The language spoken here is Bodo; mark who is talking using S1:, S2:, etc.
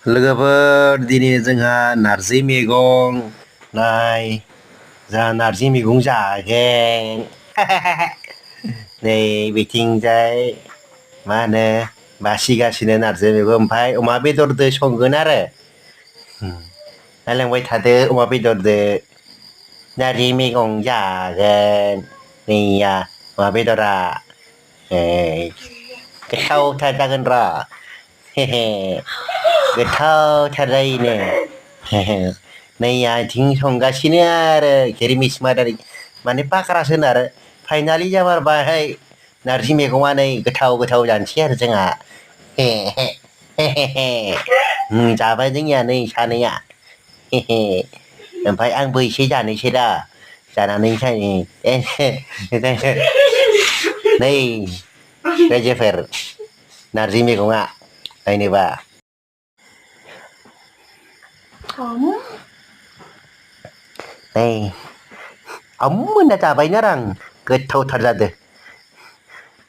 S1: लोगोफोर दिनै जोंहा नारजि मैगं नाय जोंहा नारजि मैगं जागोन नै बिथिंजाय मा होनो बासिगासिनो नारजि मैगं ओमफ्राय अमा बेदरजों संगोन आरो नायलांबाय थादो अमा बेदरजों नारजि मैगं जागोन नैया अमा बेदरा गोथावथार जागोन र' गोथावथार जायोनो नै आथिं संगासिनो आरो खेरिमिस मादारि माने पाक्रासो होनो आरो फाइनालि जामारबाय नारजि मैगङा नै गोथाव गोथाव जानोसै आरो जोंहा जाबाय जोंनिया नै सानैया ओमफ्राय आंबो एसे जानोसै दा जानानै नै रायजोफोर नारजि मैगङा नायनोबा नै होनना जाबायनो आरो आं गोथावथार जादों